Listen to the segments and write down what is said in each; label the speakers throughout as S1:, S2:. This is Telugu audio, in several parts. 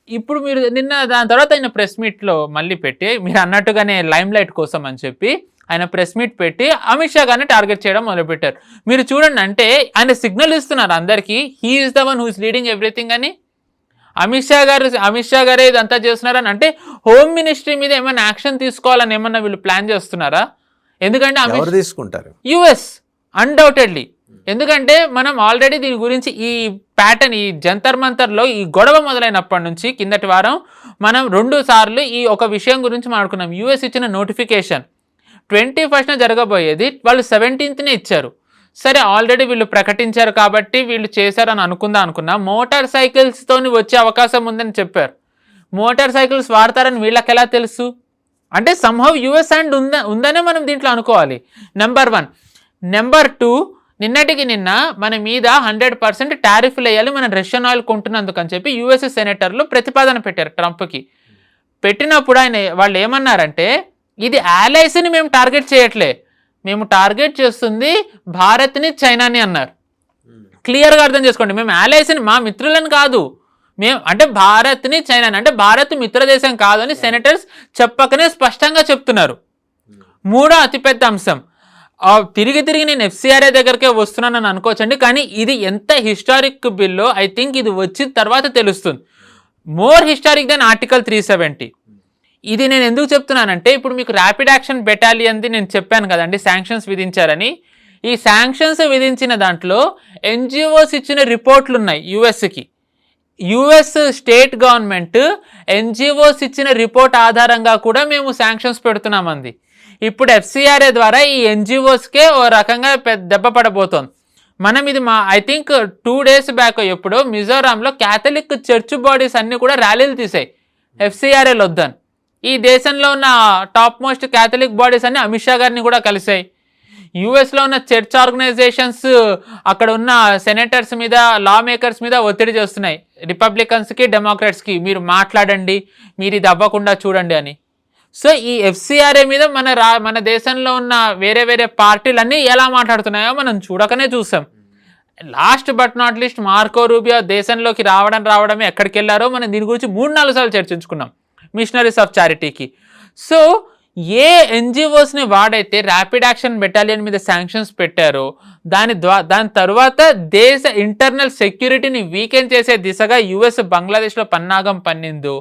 S1: ఇప్పుడు మీరు నిన్న దాని తర్వాత ఆయన ప్రెస్ మీట్లో మళ్ళీ పెట్టి మీరు అన్నట్టుగానే లైమ్ లైట్ కోసం అని చెప్పి ఆయన ప్రెస్ మీట్ పెట్టి అమిత్ షా గారిని టార్గెట్ చేయడం మొదలుపెట్టారు. మీరు చూడండి, అంటే ఆయన సిగ్నల్ ఇస్తున్నారు అందరికీ, he is the one who is leading everything అని. అమిత్ షా గారే ఇదంతా చేస్తున్నారని అంటే హోమ్ మినిస్ట్రీ మీద ఏమైనా యాక్షన్ తీసుకోవాలని ఏమన్నా వీళ్ళు ప్లాన్ చేస్తున్నారా? ఎందుకంటే
S2: తీసుకుంటారు
S1: యుఎస్ అన్డౌటెడ్లీ. ఎందుకంటే మనం ఆల్రెడీ దీని గురించి ఈ ప్యాటర్న్, ఈ జంతర్ మంతర్లో ఈ గొడవ మొదలైనప్పటి నుంచి కిందటి వారం మనం 2 సార్లు ఈ ఒక విషయం గురించి మాట్లాడుకున్నాం. యుఎస్ ఇచ్చిన నోటిఫికేషన్ 21న జరగబోయేది వాళ్ళు 17థ్నే ఇచ్చారు. సరే, ఆల్రెడీ వీళ్ళు ప్రకటించారు కాబట్టి వీళ్ళు చేశారని అనుకున్నా. మోటార్ సైకిల్స్తోని వచ్చే అవకాశం ఉందని చెప్పారు. మోటార్ సైకిల్స్ వాడతారని వీళ్ళకి ఎలా తెలుసు? అంటే సమ్హౌ యుఎస్ హ్యాండ్ ఉందనే మనం దీంట్లో అనుకోవాలి. నెంబర్ 1. నెంబర్ 2, నిన్నటికి నిన్న మన మీద 100% టారిఫ్లు వేయాలి మనం రష్యన్ ఆయిల్ కొంటున్నందుకు అని చెప్పి యుఎస్ సెనేటర్లు ప్రతిపాదన పెట్టారు ట్రంప్కి. పెట్టినప్పుడు వాళ్ళు ఏమన్నారంటే, ఇది ఆలైస్ని మేము టార్గెట్ చేయట్లే, మేము టార్గెట్ చేస్తుంది భారత్ని, చైనాని అన్నారు. క్లియర్గా అర్థం చేసుకోండి, మేము ఆలైస్ని, మా మిత్రులను కాదు, మేము అంటే భారత్ని, చైనాని, అంటే భారత్ మిత్రదేశం కాదని సెనేటర్స్ చెప్పకనే స్పష్టంగా చెప్తున్నారు. 3వ అతిపెద్ద అంశం, తిరిగి నేను ఎఫ్సిఆర్ఏ దగ్గరకే వస్తున్నానని అనుకోవచ్చండి, కానీ ఇది ఎంత హిస్టారిక్ బిల్లో ఐ థింక్ ఇది వచ్చిన తర్వాత తెలుస్తుంది. More historic than article 370. ఇది నేను ఎందుకు చెప్తున్నానంటే, ఇప్పుడు మీకు ర్యాపిడ్ యాక్షన్ బెటాలియన్ది నేను చెప్పాను కదండి శాంక్షన్స్ విధించారని. ఈ శాంక్షన్స్ విధించిన దాంట్లో ఎన్జిఓస్ ఇచ్చిన రిపోర్ట్లు ఉన్నాయి యుఎస్కి. యుఎస్ స్టేట్ గవర్నమెంట్ ఎన్జిఓస్ ఇచ్చిన రిపోర్ట్ ఆధారంగా కూడా మేము శాంక్షన్స్ పెడుతున్నామంది. ఇప్పుడు ఎఫ్సిఆర్ఏ ద్వారా ఈ ఎన్జిఓస్కే ఓ రకంగా దెబ్బ పడబోతోంది. మనం ఇది ఐ థింక్ 2 days బ్యాక్ ఎప్పుడో మిజోరాంలో క్యాథలిక్ చర్చ్ బాడీస్ అన్నీ కూడా ర్యాలీలు తీసాయి ఎఫ్సిఆర్ఏలు వద్దని. ఈ దేశంలో ఉన్న టాప్ మోస్ట్ క్యాథలిక్ బాడీస్ అన్ని అమిత్ షా గారిని కూడా కలిసాయి. యుఎస్లో ఉన్న చర్చ్ ఆర్గనైజేషన్స్ అక్కడ ఉన్న సెనేటర్స్ మీద, లా మేకర్స్ మీద ఒత్తిడి చేస్తున్నాయి, రిపబ్లికన్స్కి, డెమోక్రాట్స్కి, మీరు మాట్లాడండి, మీరు ఇది అవ్వకుండా చూడండి అని. సో ఈ ఎఫ్సిఆర్ఏ మీద మన దేశంలో ఉన్న వేరే పార్టీలన్నీ ఎలా మాట్లాడుతున్నాయో మనం చూడకనే చూసాం. Last but not least Marco Rubio దేశంలోకి రావడమే, ఎక్కడికి వెళ్ళారో మనం దీని గురించి 3-4 సార్లు చర్చించుకున్నాం మిషనరీస్ ఆఫ్ చారిటీకి. సో ఏ ఎన్జిఓస్ని వాడైతే ర్యాపిడ్ యాక్షన్ బెటాలియన్ మీద శాంక్షన్స్ పెట్టారో దాని తర్వాత దేశ ఇంటర్నల్ సెక్యూరిటీని వీకెండ్ చేసే దిశగా యుఎస్ బంగ్లాదేశ్లో పన్నాగం పన్నిందో,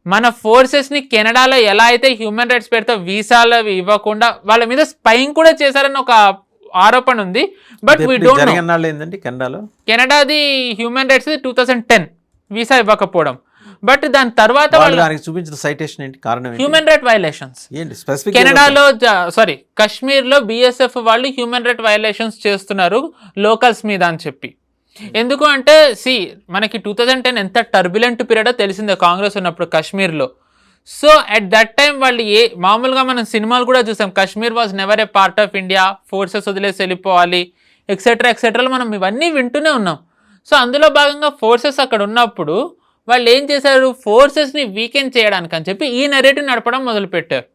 S1: మన ఫోర్సెస్ని కెనడాలో ఎలా అయితే హ్యూమన్ రైట్స్ పేరుతో వీసాలు ఇవ్వకుండా వాళ్ళ మీద స్పైయింగ్ కూడా చేశారని ఒక ఆరోపణ ఉంది. But we don't know. కెనడాది హ్యూమన్ రైట్స్ 2010 వీసా ఇవ్వకపోవడం. బట్ దాని తర్వాత
S2: చూపించిన సైటేషన్ ఏంటి, కారణం
S1: హ్యూమన్ రైట్ వైలేషన్స్. కెనడాలో కశ్మీర్లో బిఎస్ఎఫ్ వాళ్ళు హ్యూమన్ రైట్ వైలేషన్స్ చేస్తున్నారు లోకల్స్ మీద అని చెప్పి. ఎందుకు అంటే మనకి 2010 ఎంత టర్బులెంట్ పీరియడో తెలిసిందే కాంగ్రెస్ ఉన్నప్పుడు కశ్మీర్లో. సో అట్ దట్ టైం వాళ్ళు మామూలుగా మనం సినిమాలు కూడా చూసాం, Kashmir was never A part of India, forces వదిలేసి వెళ్ళిపోవాలి, ఎక్సెట్రా మనం ఇవన్నీ వింటూనే ఉన్నాం. సో అందులో భాగంగా ఫోర్సెస్ అక్కడ ఉన్నప్పుడు వాళ్ళు ఏం చేశారు, ఫోర్సెస్ని వీకెండ్ చేయడానికి అని చెప్పి ఈ నెరేటివ్ నడపడం మొదలుపెట్టారు.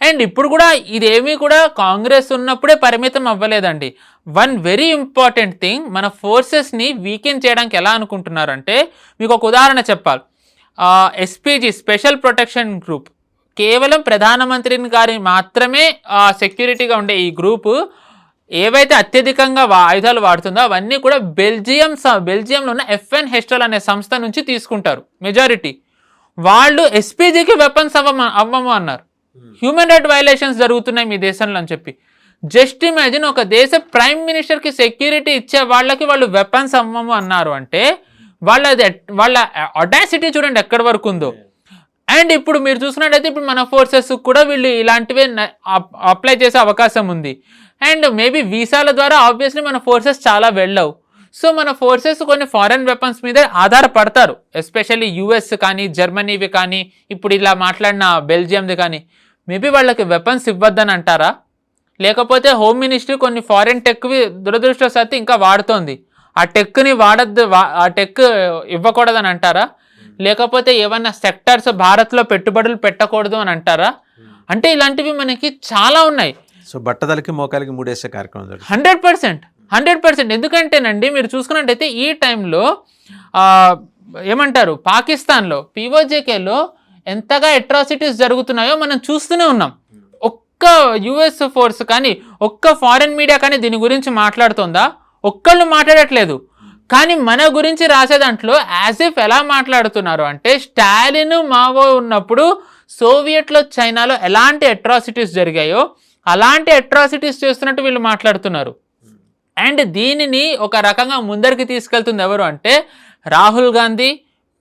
S1: అండ్ ఇప్పుడు కూడా ఇదేమీ కూడా కాంగ్రెస్ ఉన్నప్పుడే పరిమితం అవ్వలేదండి. వన్ వెరీ ఇంపార్టెంట్ థింగ్, మన ఫోర్సెస్ని వీకెండ్ చేయడానికి ఎలా అనుకుంటున్నారంటే, మీకు ఒక ఉదాహరణ చెప్పాలి. ఎస్పీజీ స్పెషల్ ప్రొటెక్షన్ గ్రూప్, కేవలం ప్రధానమంత్రిని గారి మాత్రమే సెక్యూరిటీగా ఉండే ఈ గ్రూపు ఏవైతే అత్యధికంగా ఆయుధాలు వాడుతుందో అవన్నీ కూడా బెల్జియంలో ఉన్న FN హెస్టల్ అనే సంస్థ నుంచి తీసుకుంటారు మెజారిటీ. వాళ్ళు ఎస్పీజీకి వెపన్స్ అవ్వము అన్నారు. హ్యూమన్ రైట్ వైలేషన్స్ జరుగుతున్నాయి మీ దేశంలో అని చెప్పి. జస్ట్ ఇమాజిన్, ఒక దేశ ప్రైమ్ మినిస్టర్కి సెక్యూరిటీ ఇచ్చే వాళ్ళకి వాళ్ళు వెపన్స్ అవ్వము అన్నారు అంటే వాళ్ళ అడాసిటీ చూడండి ఎక్కడి వరకు ఉందో. అండ్ ఇప్పుడు మీరు చూసినట్టయితే ఇప్పుడు మన ఫోర్సెస్ కూడా వీళ్ళు ఇలాంటివే అప్లై చేసే అవకాశం ఉంది. అండ్ మేబీ వీసాల ద్వారా ఆబ్వియస్లీ మన ఫోర్సెస్ చాలా వెళ్ళవు. సో మన ఫోర్సెస్ కొన్ని ఫారెన్ వెపన్స్ మీద ఆధారపడతారు, ఎస్పెషల్లీ యుఎస్ కానీ, జర్మనీవి కానీ, ఇప్పుడు ఇలా మాట్లాడిన బెల్జియంది కానీ. మేబీ వాళ్ళకి వెపన్స్ ఇవ్వద్దని అంటారా, లేకపోతే హోమ్ మినిస్ట్రీ కొన్ని ఫారెన్ టెక్వి దురదృష్టవశాత్తు ఇంకా వాడుతోంది, ఆ టెక్ని ఆ టెక్ ఇవ్వకూడదని అంటారా, లేకపోతే ఏమన్నా సెక్టర్స్ భారత్లో పెట్టుబడులు పెట్టకూడదు అని అంటారా? అంటే ఇలాంటివి మనకి చాలా ఉన్నాయి.
S2: సో బట్టదలకి మోకాలకి మూడేసే కార్యక్రమం
S1: 100%. ఎందుకంటేనండి మీరు చూసుకున్నట్టయితే ఈ టైంలో ఏమంటారు పాకిస్తాన్లో పీఓజేకేలో ఎంతగా అట్రాసిటీస్ జరుగుతున్నాయో మనం చూస్తూనే ఉన్నాం. ఒక్క యుఎస్ ఫోర్స్ కానీ ఒక్క ఫారెన్ మీడియా కానీ దీని గురించి మాట్లాడుతుందా? ఒక్కళ్ళు మాట్లాడట్లేదు. కానీ మన గురించి రాసే దాంట్లో యాజ్ ఇఫ్ ఎలా మాట్లాడుతున్నారు అంటే స్టాలిన్ మావో ఉన్నప్పుడు సోవియట్లో చైనాలో ఎలాంటి అట్రాసిటీస్ జరిగాయో అలాంటి అట్రాసిటీస్ చేస్తున్నట్టు వీళ్ళు మాట్లాడుతున్నారు. అండ్ దీనిని ఒక రకంగా ముందరికి తీసుకెళ్తుంది ఎవరు అంటే రాహుల్ గాంధీ,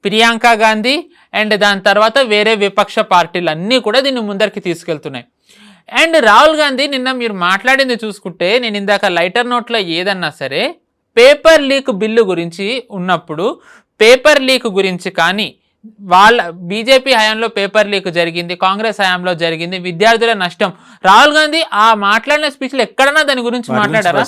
S1: ప్రియాంక గాంధీ అండ్ దాని తర్వాత వేరే విపక్ష పార్టీలు అన్నీ కూడా దీన్ని ముందరికి తీసుకెళ్తున్నాయి. అండ్ రాహుల్ గాంధీ నిన్న మీరు మాట్లాడింది చూసుకుంటే నేను ఇందాక లైటర్ నోట్లో ఏదన్నా సరే పేపర్ లీక్ బిల్లు గురించి ఉన్నప్పుడు పేపర్ లీక్ గురించి కానీ వాళ్ళ బీజేపీ హయాంలో పేపర్ లీక్ జరిగింది, కాంగ్రెస్ హయాంలో జరిగింది, విద్యార్థుల నష్టం. రాహుల్ గాంధీ ఆ మాట్లాడిన స్పీచ్లో ఎక్కడన్నా దాని గురించి మాట్లాడారా?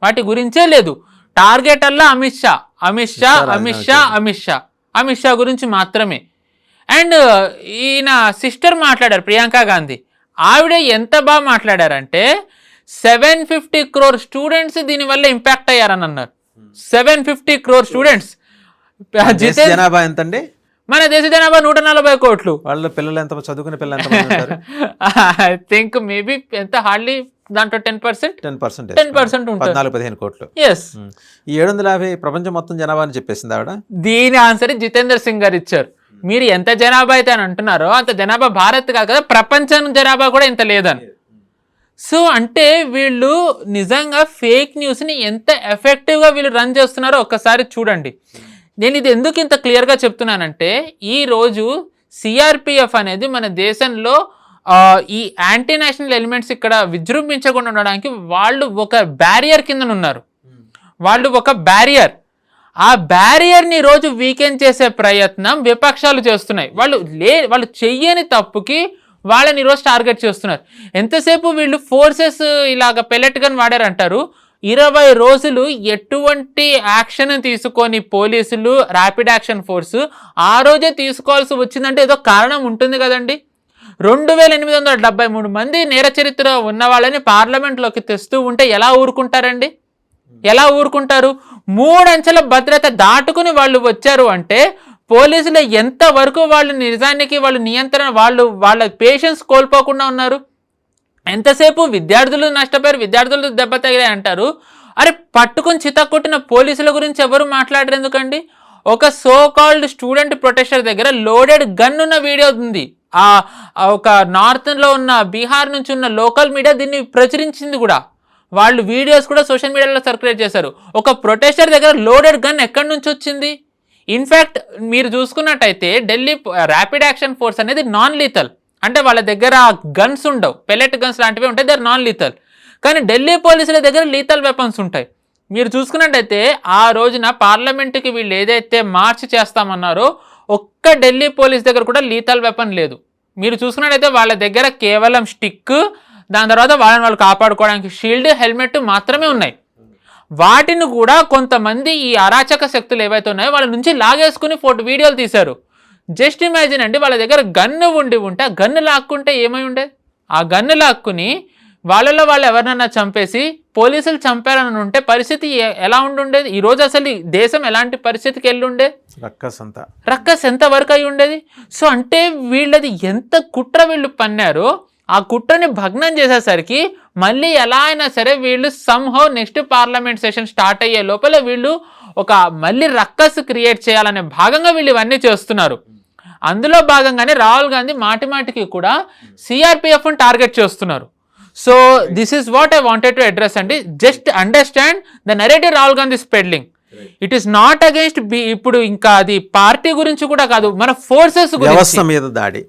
S1: వాటి గురించే లేదు. టార్గెట్ అల్లా అమిత్ షా అమిత్ షా అమిత్ షా అమిత్ షా అమిత్ షా గురించి మాత్రమే. అండ్ ఈయన సిస్టర్ మాట్లాడారు ప్రియాంక గాంధీ. ఆవిడ ఎంత బాగా మాట్లాడారంటే 750 crore స్టూడెంట్స్ దీనివల్ల ఇంపాక్ట్ అయ్యారని అన్నారు. 750 crore స్టూడెంట్స్.
S2: జనాభా ఎంతండి?
S1: మన దేశ జనాభా 140 కోట్లు.
S2: వాళ్ళ పిల్లలు ఎంత చదువుకునే పిల్లలు ఎంత?
S1: ఐ థింక్ మేబీ ఎంత హార్డ్లీ దాంట్లో 10% ఉంటుంది.
S2: 14-15 కోట్లు.
S1: ఎస్.
S2: ఈ 750 ప్రపంచం మొత్తం జనాభా అని చెప్పేసింది ఆవిడ.
S1: దీని ఆన్సర్ జితేందర్ సింగ్ గారు ఇచ్చారు. మీరు ఎంత జనాభా అయితే అని అంటున్నారో అంత జనాభా భారత్ కాదు కదా, ప్రపంచం జనాభా కూడా ఇంత లేదని. సో అంటే వీళ్ళు నిజంగా ఫేక్ న్యూస్ని ఎంత ఎఫెక్టివ్గా వీళ్ళు రన్ చేస్తున్నారో ఒక్కసారి చూడండి. నేను ఇది ఎందుకు ఇంత క్లియర్గా చెప్తున్నానంటే ఈరోజు సిఆర్పిఎఫ్ అనేది మన దేశంలో ఈ యాంటీ నేషనల్ ఎలిమెంట్స్ ఇక్కడ విజృంభించకుండా ఉండడానికి వాళ్ళు ఒక బ్యారియర్ కింద ఉన్నారు. వాళ్ళు ఒక బ్యారియర్. ఆ బ్యారియర్ని రోజు వీకెండ్ చేసే ప్రయత్నం విపక్షాలు చేస్తున్నాయి. వాళ్ళు చెయ్యని తప్పుకి వాళ్ళని ఈరోజు టార్గెట్ చేస్తున్నారు. ఎంతసేపు వీళ్ళు ఫోర్సెస్ ఇలాగ పెల్లెట్ గన్ వాడారంటారు. 20 రోజులు ఎటువంటి యాక్షన్ తీసుకొని పోలీసులు ర్యాపిడ్ యాక్షన్ ఫోర్సు ఆ రోజే తీసుకోవాల్సి వచ్చిందంటే ఏదో కారణం ఉంటుంది కదండి. 2873 మంది నేర చరిత్ర ఉన్న వాళ్ళని పార్లమెంట్లోకి తెస్తూ ఉంటే ఎలా ఊరుకుంటారండి? ఎలా ఊరుకుంటారు? 3 అంచెల భద్రత దాటుకుని వాళ్ళు వచ్చారు అంటే పోలీసులు ఎంతవరకు వాళ్ళు నిజానికి వాళ్ళు నియంత్రణ వాళ్ళ పేషెన్స్ కోల్పోకుండా ఉన్నారు. ఎంతసేపు విద్యార్థులు నష్టపోయారు, విద్యార్థులు దెబ్బతగిలాయి అంటారు. అరే పట్టుకుని చితక్కొట్టిన పోలీసుల గురించి ఎవరు మాట్లాడరు ఎందుకండి? ఒక సో కాల్డ్ స్టూడెంట్ ప్రొటెస్టర్ దగ్గర లోడెడ్ గన్ ఉన్న వీడియో ఉంది. ఒక నార్త్లో ఉన్న బీహార్ నుంచి ఉన్న లోకల్ మీడియా దీన్ని ప్రచురించింది కూడా. వాళ్ళు వీడియోస్ కూడా సోషల్ మీడియాలో సర్క్యులేట్ చేశారు. ఒక ప్రొటెస్టర్ దగ్గర లోడెడ్ గన్ ఎక్కడి నుంచి వచ్చింది? ఇన్ఫ్యాక్ట్ మీరు చూసుకున్నట్టయితే ఢిల్లీ ర్యాపిడ్ యాక్షన్ ఫోర్స్ అనేది నాన్ లీథల్, అంటే వాళ్ళ దగ్గర గన్స్ ఉండవు, పెల్లెట్ గన్స్ లాంటివి ఉంటాయి, దే ఆర్ నాన్ లీథల్. కానీ ఢిల్లీ పోలీసుల దగ్గర లీథల్ వెపన్స్ ఉంటాయి. మీరు చూసుకున్నట్టయితే ఆ రోజున పార్లమెంటుకి వీళ్ళు ఏదైతే మార్చ్ చేస్తామన్నారో ఒక్క ఢిల్లీ పోలీస్ దగ్గర కూడా లీథల్ వెపన్ లేదు. మీరు చూసుకున్నట్టయితే వాళ్ళ దగ్గర కేవలం స్టిక్, దాని తర్వాత వాళ్ళు కాపాడుకోవడానికి షీల్డ్, హెల్మెట్ మాత్రమే ఉన్నాయి. వాటిని కూడా కొంతమంది ఈ అరాచక శక్తులు ఏవైతే ఉన్నాయో వాళ్ళ నుంచి లాగేసుకుని వీడియోలు తీశారు. జస్ట్ ఇమాజిన్ అండి, వాళ్ళ దగ్గర గన్ను ఉంటే ఆ గన్ను లాక్కుంటే ఏమై ఉండేది? ఆ గన్ను లాక్కుని వాళ్ళలో వాళ్ళు ఎవరినన్నా చంపేసి పోలీసులు చంపారని ఉంటే పరిస్థితి ఎలా ఉండుండేది? ఈరోజు అసలు దేశం ఎలాంటి పరిస్థితికి వెళ్ళుండే? రక్కస్ ఎంత వరకు అయి ఉండేది? సో అంటే వీళ్ళది ఎంత కుట్ర వీళ్ళు పన్నారో ఆ కుట్రని భగ్నం చేసేసరికి మళ్ళీ ఎలా అయినా సరే వీళ్ళు somehow next parliament session start అయ్యే లోపల వీళ్ళు ఒక మళ్ళీ రక్కస్ క్రియేట్ చేయాలనే భాగంగా వీళ్ళు ఇవన్నీ చేస్తున్నారు. అందులో భాగంగానే రాహుల్ గాంధీ మాటిమాటికి కూడా సిఆర్పిఎఫ్ని టార్గెట్ చేస్తున్నారు. So this is what I wanted to address అండి. Just understand the narrative Rahul Gandhi spreading. It is not against ఇప్పుడు ఇంకా అది పార్టీ గురించి కూడా కాదు, మన ఫోర్సెస్
S2: వ్యవస్థ మీద దాడి,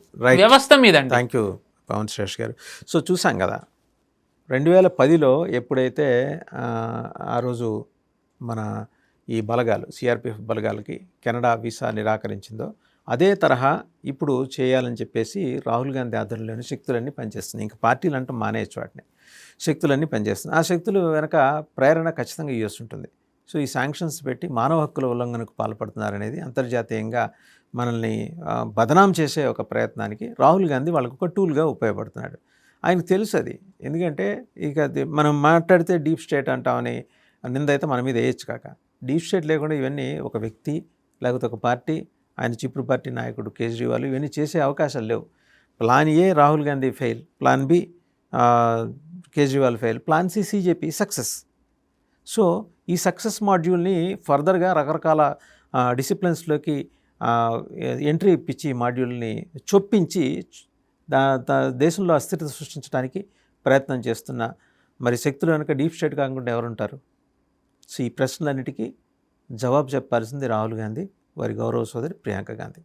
S1: వ్యవస్థ మీద.
S2: థ్యాంక్ యూ పవన్ శ్రేష్ గారు. సో చూసాం కదా 2010లో ఎప్పుడైతే ఆ రోజు మన ఈ బలగాలు సిఆర్పిఎఫ్ బలగాలకి కెనడా వీసా నిరాకరించిందో అదే తరహా ఇప్పుడు చేయాలని చెప్పేసి రాహుల్ గాంధీ ఆధ్వర్యంలోని శక్తులన్నీ పనిచేస్తున్నాయి. ఇంకా పార్టీలు అంటూ మానేయచ్చు, వాటిని శక్తులన్నీ పనిచేస్తున్నాయి. ఆ శక్తులు వెనక ప్రేరణ ఖచ్చితంగా యూస్ ఉంటుంది. సో ఈ శాంక్షన్స్ పెట్టి మానవ హక్కుల ఉల్లంఘనకు పాల్పడుతున్నారనేది అంతర్జాతీయంగా మనల్ని బదనాం చేసే ఒక ప్రయత్నానికి రాహుల్ గాంధీ వాళ్ళకు ఒక టూల్గా ఉపయోగపడుతున్నాడు. ఆయనకు తెలుసు అది. ఎందుకంటే ఇక మనం మాట్లాడితే డీప్ స్టేట్ అంటామని నిందైతే మన మీద వేయచ్చు కాక, డీప్ స్టేట్ లేకుండా ఇవన్నీ ఒక వ్యక్తి లేకపోతే ఒక పార్టీ, ఆయన చిప్పుడు పార్టీ నాయకుడు కేజ్రీవాల్, ఇవన్నీ చేసే అవకాశాలు లేవు. Plan A Rahul Gandhi fail, plan B Kejriwal fail, plan C CJP success. So ఈ సక్సెస్ మాడ్యూల్ని ఫర్దర్గా రకరకాల డిసిప్లిన్స్లోకి ఎంట్రీ ఇప్పించి ఈ మాడ్యూల్ని చొప్పించి దేశంలో అస్థిరత సృష్టించడానికి ప్రయత్నం చేస్తున్న మరి శక్తులు కనుక డీప్ స్టేట్ కాకుండా ఎవరుంటారు? సో ఈ ప్రశ్నలన్నిటికీ జవాబు చెప్పాల్సింది రాహుల్ గాంధీ, వారి గౌరవ సోదరి ప్రియాంక గాంధీ.